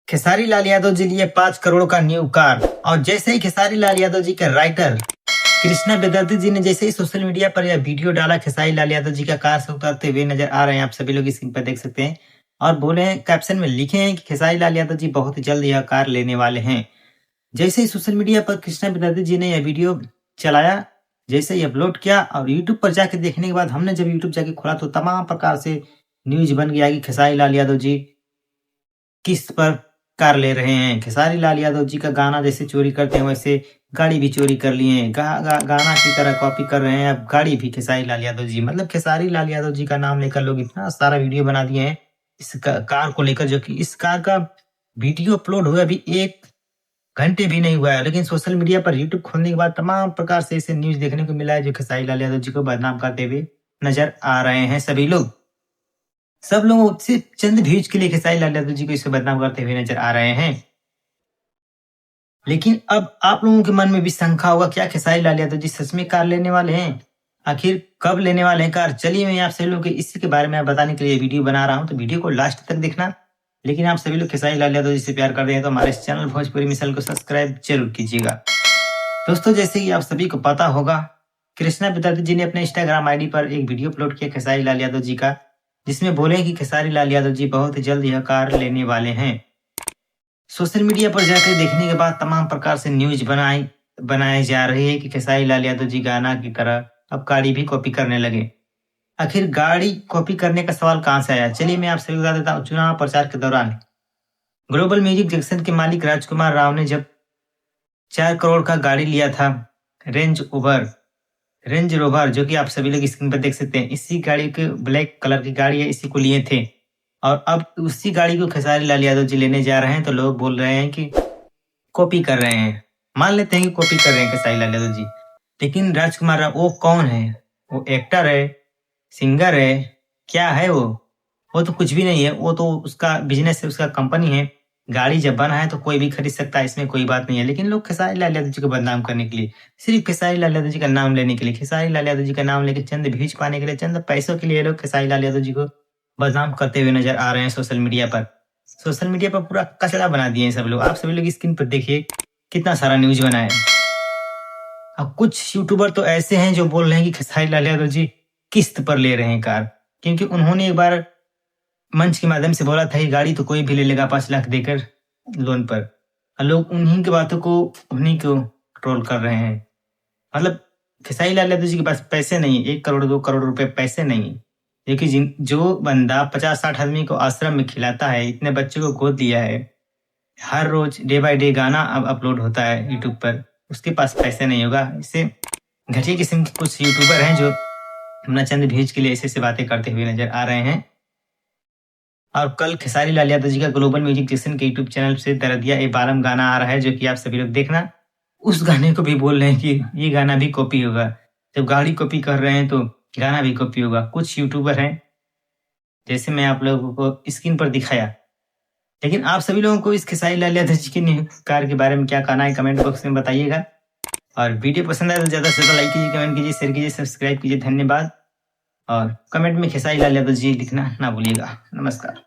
खेसारी लाल यादव जी लिए 5 करोड़ का new car. और जैसे ही खेसारी लाल यादव जी के राइटर कृष्णा बेदर्ती जी ने जैसे ही सोशल मीडिया पर यह वीडियो डाला, खेसारी लाल यादव जी का कार से उतरते हुए नजर आ रहे हैं, आप सभी लोग स्क्रीन पर देख सकते हैं। और बोले हैं, कैप्शन में लिखे हैं कि खेसारी लाल यादव जी बहुत जल्द यह कार लेने वाले हैं। जैसे ही सोशल मीडिया पर कृष्णा बेदर्ती जी ने यह वीडियो चलाया, जैसे ही अपलोड किया और यूट्यूब पर जाके देखने के बाद हमने जब यूट्यूब जाके खोला तो तमाम प्रकार से न्यूज बन गया कि खेसारी लाल यादव जी किस्त पर कार ले रहे हैं। खेसारी लाल यादव जी का गाना जैसे चोरी करते हैं वैसे गाड़ी भी चोरी कर लिए हैं। गाना की तरह कॉपी कर रहे हैं, अब गाड़ी भी खेसारी लाल यादव जी, मतलब खेसारी लाल यादव जी का नाम लेकर लोग इतना सारा वीडियो बना दिए हैं इस कार को लेकर, जो कि इस कार का वीडियो अपलोड हुए अभी 1 घंटे भी नहीं हुआ है, लेकिन सोशल मीडिया पर यूट्यूब खोलने के बाद तमाम प्रकार से ऐसे न्यूज देखने को मिला है जो खेसारी लाल यादव जी को बदनाम करते हुए नजर आ रहे हैं। सभी लोग, सब लोग सिर्फ चंद व्यूज के लिए खेसारी लाल यादव जी को इसे बदनाम करते हुए नजर आ रहे हैं। लेकिन अब आप लोगों के मन में भी शंका होगा, क्या खेसारी लाल यादव जी सच में कार लेने वाले हैं? आखिर कब लेने वाले हैं कार? चलिए मैं आप सभी लोगों को इसी के बारे में बताने के लिए वीडियो बना रहा हूं, तो वीडियो को लास्ट तक देखना। लेकिन आप सभी लोग खेसारी लाल यादव जी से प्यार करते हैं तो हमारे इस चैनल भोजपुरी मिसल को सब्सक्राइब जरूर कीजिएगा। दोस्तों, जैसे कि आप सभी को पता होगा, कृष्णा बेदर्ती जी ने अपने इंस्टाग्राम आईडी पर एक वीडियो अपलोड किया खेसारी लाल यादव जी का, जिसमें बोले कि खेसारी लाल यादव जी बहुत जल्द यह कार लेने वाले हैं। सोशल मीडिया पर जाकर देखने के बाद तमाम प्रकार से न्यूज बनाए जा रही है कि खेसारी लाल यादव जी गाना की तरह अब गाड़ी भी कॉपी करने लगे। आखिर गाड़ी कॉपी करने का सवाल कहां से आया? चलिए मैं आपसे बता देता हूँ। चुनाव प्रचार के दौरान ग्लोबल म्यूजिक जंक्शन के मालिक राजकुमार राव ने जब 4 करोड़ का गाड़ी लिया था, रेंज रोवर, जो कि आप सभी लोग स्क्रीन पर देख सकते हैं, इसी गाड़ी के ब्लैक कलर की गाड़ी है, इसी को लिए थे। और अब उसी गाड़ी को खेसारी लाल यादव जी लेने जा रहे हैं, तो लोग बोल रहे हैं कि कॉपी कर रहे हैं। मान लेते हैं कि कॉपी कर रहे हैं खेसारी लाल यादव जी, लेकिन राजकुमार राव वो कौन है? वो एक्टर है, सिंगर है, क्या है वो तो कुछ भी नहीं है। वो तो उसका बिजनेस है, उसका कंपनी है। गाड़ी जब बना है तो कोई भी खरीद सकता है, इसमें कोई बात नहीं है। लेकिन लोग खेसारी लाल यादव जी को बदनाम करने के लिए, सिर्फ खेसारी लाल यादव जी का नाम लेने के लिए, खेसारी लाल यादव जी का नाम लेकर चंद व्यूज पाने के लिए, चंद पैसों के लिए लोग खेसारी लाल यादव जी को बदनाम करते हुए नजर आ रहे हैं। सोशल मीडिया पर पूरा कचरा बना दिए हैं सब लोग। आप सभी लोग स्क्रीन पर देखिए कितना सारा न्यूज बना है। अब कुछ यूट्यूबर तो ऐसे हैं जो बोल रहे हैं कि खेसारी लाल यादव जी किस्त पर ले रहे हैं कार, क्योंकि उन्होंने एक बार मंच के माध्यम से बोला था कि गाड़ी तो कोई भी ले लेगा 5 लाख देकर लोन पर। लोग उन्हीं की बातों को, उन्हीं को ट्रोल कर रहे हैं। मतलब खेसारी लाल यादव जी के पास पैसे नहीं, 1 करोड़ 2 करोड़ रुपए पैसे नहीं, क्योंकि जो बंदा 50-60 आदमी को आश्रम में खिलाता है, इतने बच्चों को गोद दिया है, हर रोज डे बाय डे गाना अब अपलोड होता है यूट्यूब पर, उसके पास पैसे नहीं होगा। इससे घटिया किस्म के कुछ यूट्यूबर हैं जो अपना चंद व्यूज के लिए ऐसे बातें करते हुए नजर आ रहे हैं। और कल खेसारी लाल यादव जी का ग्लोबल म्यूजिक जंक्शन के यूट्यूब चैनल से दरदिया ए बालम गाना आ रहा है, जो कि आप सभी लोग देखना। उस गाने को भी बोल रहे हैं कि ये गाना भी कॉपी होगा। जब गाड़ी कॉपी कर रहे हैं तो गाना भी कॉपी होगा। कुछ यूट्यूबर हैं, जैसे मैं आप लोगों को स्क्रीन पर दिखाया। लेकिन आप सभी लोगों को इस खेसारी लाल यादव जी की न्यू कार के बारे में क्या कहना है, कमेंट बॉक्स में बताइएगा। और वीडियो पसंद आए तो ज्यादा से ज्यादा लाइक कीजिए, कमेंट कीजिए, शेयर कीजिए, सब्सक्राइब कीजिए। धन्यवाद। और कमेंट में खेसारी लाल यादव जी लिखना ना भूलिएगा। नमस्कार।